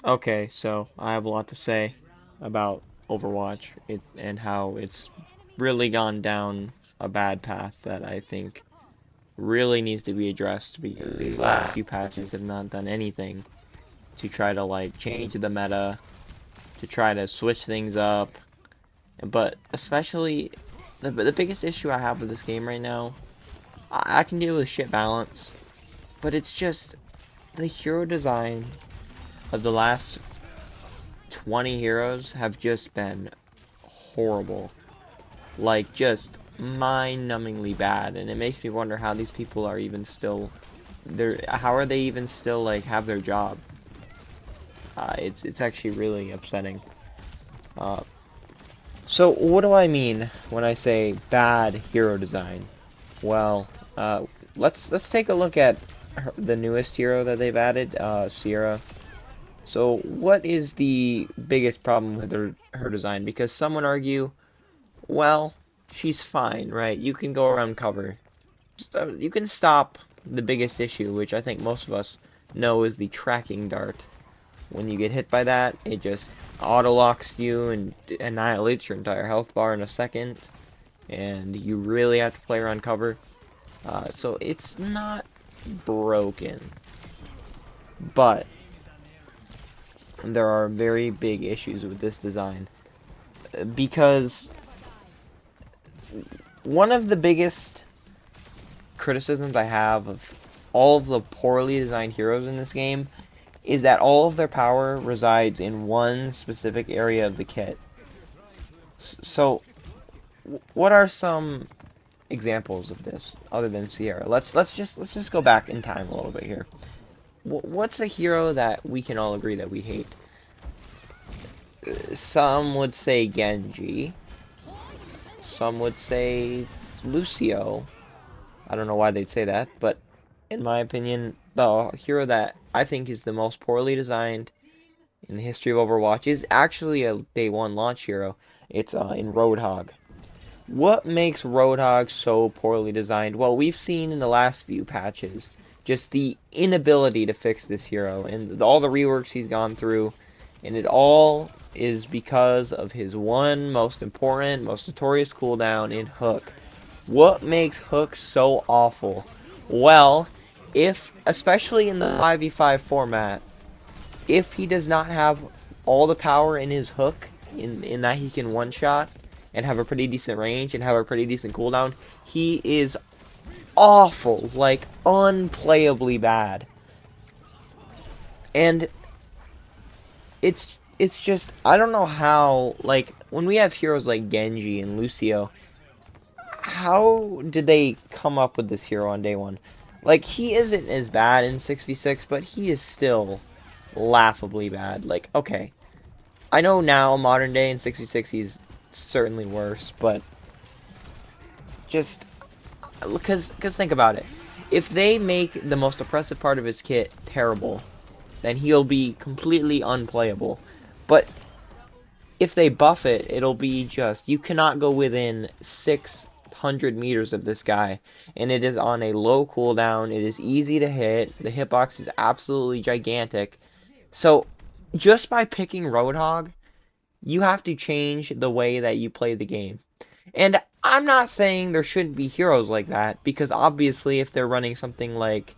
Okay, so I have a lot to say about Overwatch and how it's really gone down a bad path that I think really needs to be addressed because these last few patches have not done anything to try to like change the meta, to try to switch things up. But especially the biggest issue I have with this game right now, I can deal with shit balance, but it's just the hero design of the last 20 heroes have just been horrible. Like, just mind-numbingly bad. And it makes me wonder how these people are even still... how are they even still, like, have their job? It's actually really upsetting. Uh, so, what do I mean when I say bad hero design? Well, let's take a look at the newest hero that they've added, Sierra. So, what is the biggest problem with her design? Because some would argue, well, she's fine, right? You can go around cover. You can stop the biggest issue, which I think most of us know is the tracking dart. When you get hit by that, it just auto-locks you and annihilates your entire health bar in a second. And you really have to play around cover. So it's not broken. But there are very big issues with this design. Because one of the biggest criticisms I have of all of the poorly designed heroes in this game is that all of their power resides in one specific area of the kit. So, what are some examples of this other than Sierra? Let's just go back in time a little bit here. What's a hero that we can all agree that we hate? Some would say Genji. Some would say Lucio. I don't know why they'd say that, but in my opinion, the hero that I think is the most poorly designed in the history of Overwatch is actually a day one launch hero. It's in Roadhog. What makes Roadhog so poorly designed? Well, we've seen in the last few patches just the inability to fix this hero and all the reworks he's gone through, and it all is because of his one most important, most notorious cooldown in Hook. What makes Hook so awful? Well, if, especially in the 5v5 format, if he does not have all the power in his hook, in that he can one-shot, and have a pretty decent range, and have a pretty decent cooldown, he is awful, like, unplayably bad. And it's just, I don't know how, like, when we have heroes like Genji and Lucio, how did they come up with this hero on day one? Like, he isn't as bad in 6v6, but he is still laughably bad. Like, okay, I know now, modern day in 6v6, he's certainly worse, but just, because think about it. If they make the most oppressive part of his kit terrible, then he'll be completely unplayable. But if they buff it, it'll be just, you cannot go within 600 meters of this guy, and it is on a low cooldown, it is easy to hit, the hitbox is absolutely gigantic. So, just by picking Roadhog, you have to change the way that you play the game. And I'm not saying there shouldn't be heroes like that, because obviously if they're running something like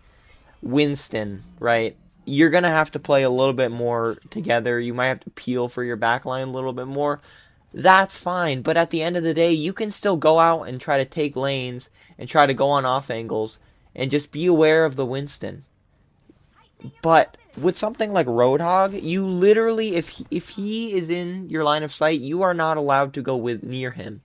Winston, right, you're going to have to play a little bit more together. You might have to peel for your backline a little bit more. That's fine, but at the end of the day, you can still go out and try to take lanes and try to go on off angles and just be aware of the Winston. But with something like Roadhog, you literally, if he is in your line of sight, you are not allowed to go with near him.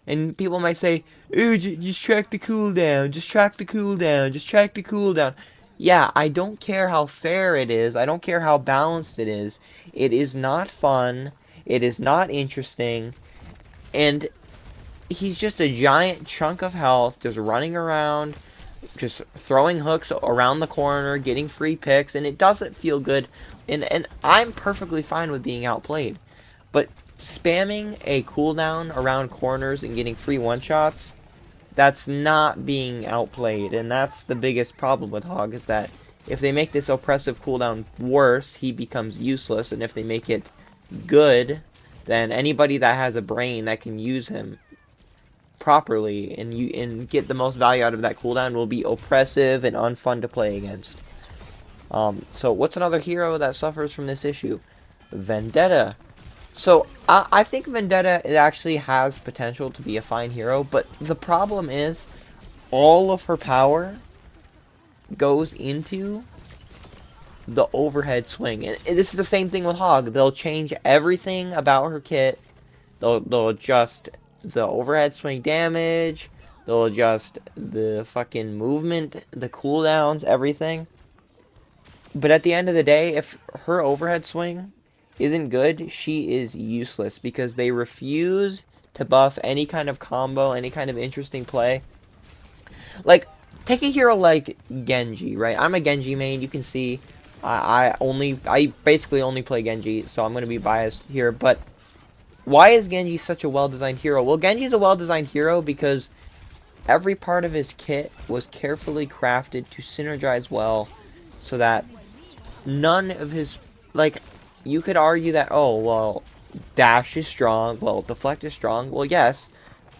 And people might say, "Ooh, just track the cooldown, just track the cooldown, just track the cooldown." Yeah, I don't care how fair it is. I don't care how balanced it is. It is not fun. It is not interesting. And he's just a giant chunk of health, just running around, just throwing hooks around the corner, getting free picks, and it doesn't feel good. And I'm perfectly fine with being outplayed. But spamming a cooldown around corners and getting free one-shots, that's not being outplayed. And that's the biggest problem with Hog, is that If they make this oppressive cooldown worse, he becomes useless, and if they make it good, then anybody that has a brain that can use him properly and get the most value out of that cooldown will be oppressive and unfun to play against. So what's another hero that suffers from this issue? Vendetta. So I think Vendetta, it actually has potential to be a fine hero, but the problem is all of her power goes into the overhead swing. And this is the same thing with Hog. They'll change everything about her kit. They'll adjust the overhead swing damage. They'll adjust the fucking movement, the cooldowns, everything. But at the end of the day, if her overhead swing isn't good, she is useless because they refuse to buff any kind of combo, any kind of interesting play. Like, take a hero like Genji, right? I'm a Genji main, you can see I basically only play Genji, so I'm going to be biased here, but why is Genji such a well-designed hero? Well, Genji's a well-designed hero because every part of his kit was carefully crafted to synergize well so that none of his, like, you could argue that, oh, well, dash is strong, well, deflect is strong, well, yes,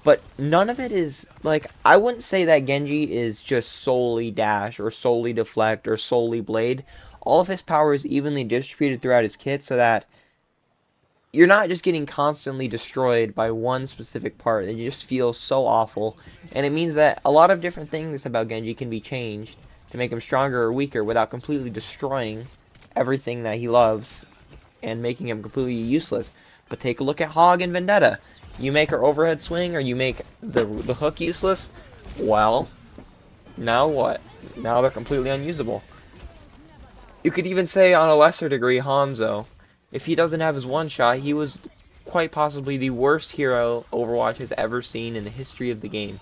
but none of it is, like, I wouldn't say that Genji is just solely dash, or solely deflect, or solely blade. All of his power is evenly distributed throughout his kit so that you're not just getting constantly destroyed by one specific part, and you just feel so awful, and it means that a lot of different things about Genji can be changed to make him stronger or weaker without completely destroying everything that he loves and making him completely useless. But take a look at Hog and Vendetta. You make her overhead swing or you make the hook useless, well, now what? Now they're completely unusable. You could even say on a lesser degree Hanzo. If he doesn't have his one shot, he was quite possibly the worst hero Overwatch has ever seen in the history of the game.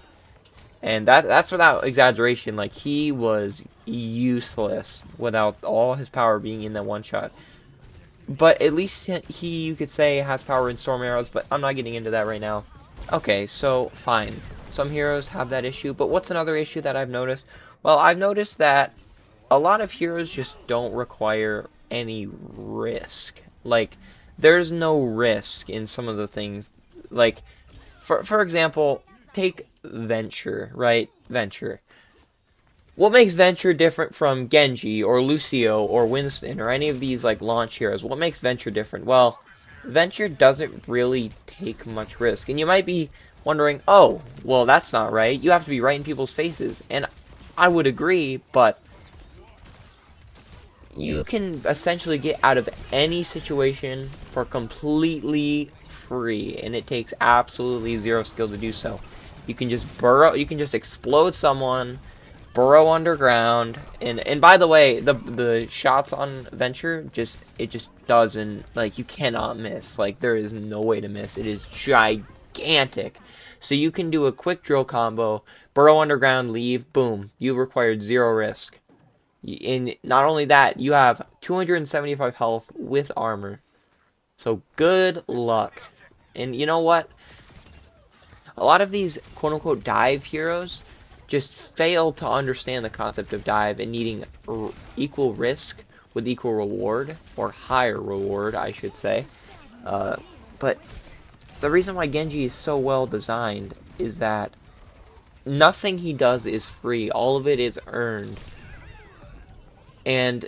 And that's without exaggeration. Like, he was useless without all his power being in that one shot. But at least he, you could say, has power in storm arrows, but I'm not getting into that right now. Okay, so fine. Some heroes have that issue, but what's another issue that I've noticed? Well, I've noticed that a lot of heroes just don't require any risk. Like, there's no risk in some of the things. Like, for example, take Venture, right? Venture. What makes Venture different from Genji or Lucio or Winston or any of these like launch heroes? What makes Venture different? Well, Venture doesn't really take much risk. And you might be wondering, oh, well, that's not right. You have to be right in people's faces. And I would agree, but you can essentially get out of any situation for completely free, and it takes absolutely zero skill to do so. You can just burrow, you can just explode someone, burrow underground, and by the way, the shots on Venture it just doesn't, like, you cannot miss. Like, there is no way to miss. It is gigantic. So you can do a quick drill combo, burrow underground, leave, boom. You've required zero risk. And not only that, you have 275 health with armor. So good luck. And you know what? A lot of these quote-unquote dive heroes just fail to understand the concept of dive and needing equal risk with equal reward, or higher reward, I should say. But the reason why Genji is so well designed is that nothing he does is free. All of it is earned. And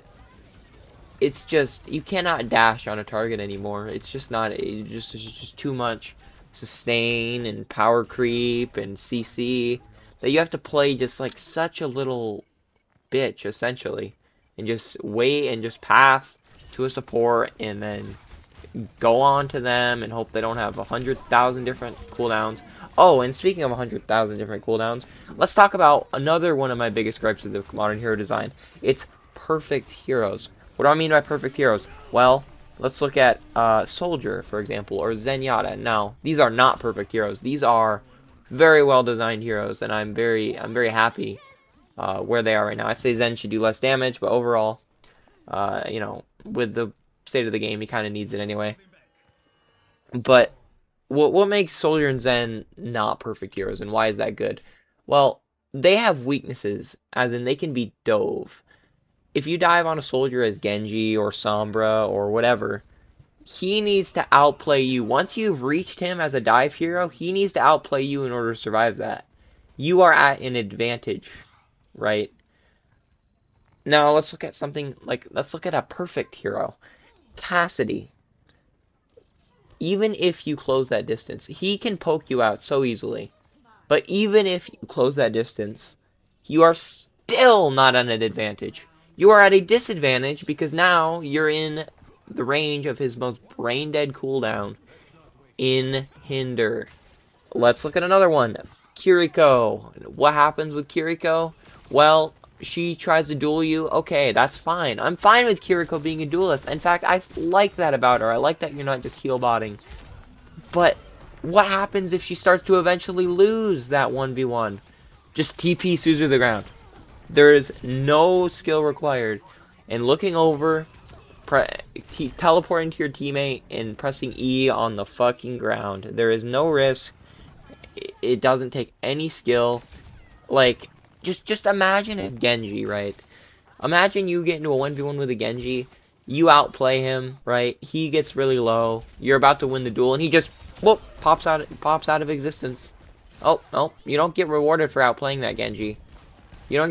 it's just, you cannot dash on a target anymore. It's just not, it's just too much sustain and power creep and CC that you have to play just like such a little bitch, essentially, and just wait and just path to a support and then go on to them and hope they don't have 100,000 different cooldowns. Oh, and speaking of 100,000 different cooldowns, let's talk about another one of my biggest gripes of the modern hero design. It's perfect heroes. What do I mean by perfect heroes? Well, let's look at Soldier, for example, or Zenyatta. Now, these are not perfect heroes. These are very well designed heroes, and I'm very happy where they are right now. I'd say Zen should do less damage, but overall, you know, with the state of the game, he kind of needs it anyway. But what makes Soldier and Zen not perfect heroes, and why is that good? Well, they have weaknesses, as in they can be dove. if you dive on a soldier as Genji or Sombra or whatever, he needs to outplay you. Once you've reached him as a dive hero, he needs to outplay you in order to survive that. You are at an advantage, right? Now let's look at something like, let's look at a perfect hero. Cassidy. Even if you close that distance, he can poke you out so easily. But even if you close that distance, you are still not at an advantage. You are at a disadvantage because now you're in the range of his most brain-dead cooldown in Hinder. Let's look at another one. Kiriko. What happens with Kiriko? Well, she tries to duel you. Okay, that's fine. I'm fine with Kiriko being a duelist. In fact, I like that about her. I like that you're not just heal botting. But what happens if she starts to eventually lose that 1v1? Just TP Suzu to the ground. There is no skill required. And looking over, teleporting to your teammate, and pressing E on the fucking ground. There is no risk. It doesn't take any skill. Like, just imagine if Genji, right? Imagine you get into a 1v1 with a Genji. You outplay him, right? He gets really low. You're about to win the duel, and he just whoop pops out of existence. Oh, no, you don't get rewarded for outplaying that Genji. You don't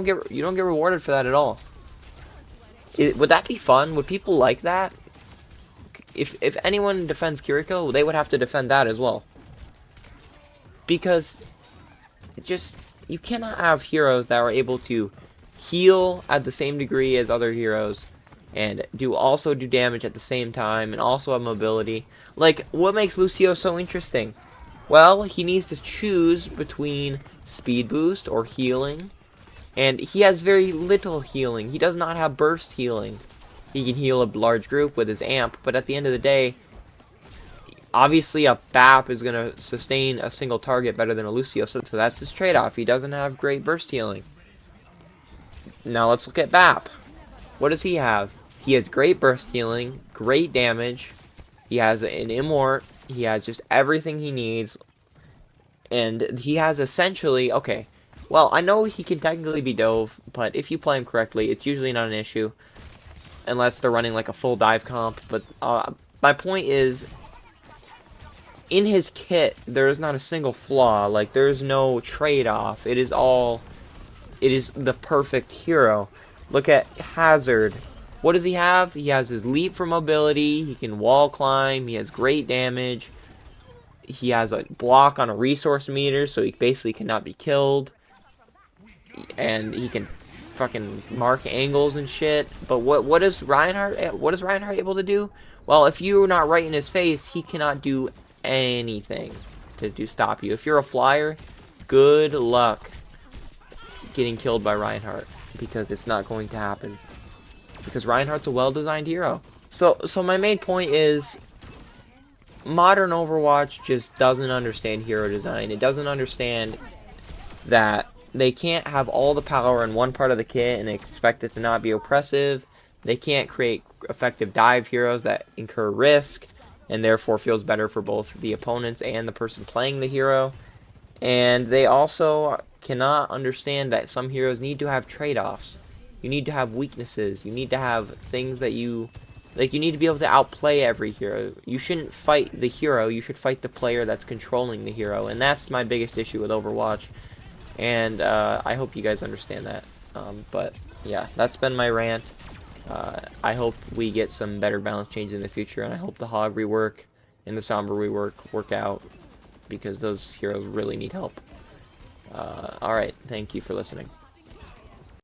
get rewarded for that at all. Would that be fun? Would people like that? If anyone defends Kiriko, they would have to defend that as well. Because you cannot have heroes that are able to heal at the same degree as other heroes and also do damage at the same time and also have mobility. Like, what makes Lucio so interesting? Well, he needs to choose between speed boost or healing, and he has very little healing. He does not have burst healing. He can heal a large group with his amp, but at the end of the day, obviously a BAP is going to sustain a single target better than a Lucio, so that's his trade-off. He doesn't have great burst healing. Now let's look at BAP. What does he have? He has great burst healing, great damage, he has an immort, he has just everything he needs, and he has essentially, okay, well, I know he can technically be dove, but if you play him correctly, it's usually not an issue, unless they're running like a full dive comp, but my point is, in his kit, there is not a single flaw, like, there's no trade-off, it is the perfect hero. Look at Hazard. What does he have? He has his leap for mobility, he can wall climb, he has great damage, he has a block on a resource meter, so he basically cannot be killed, and he can fucking mark angles and shit. But what is Reinhardt able to do? Well, if you're not right in his face, he cannot do anything to stop you. If you're a flyer, good luck getting killed by Reinhardt, because it's not going to happen. Because Reinhardt's a well-designed hero. So my main point is, modern Overwatch just doesn't understand hero design. It doesn't understand that they can't have all the power in one part of the kit and expect it to not be oppressive. They can't create effective dive heroes that incur risk and therefore feels better for both the opponents and the person playing the hero. And they also cannot understand that some heroes need to have trade-offs. You need to have weaknesses. You need to have things that you need to be able to outplay every hero. You shouldn't fight the hero. You should fight the player that's controlling the hero. And that's my biggest issue with Overwatch. And I hope you guys understand that. But yeah, that's been my rant. I hope we get some better balance changes in the future. And I hope the Hog rework and the Sombra rework work out, because those heroes really need help. Alright, thank you for listening.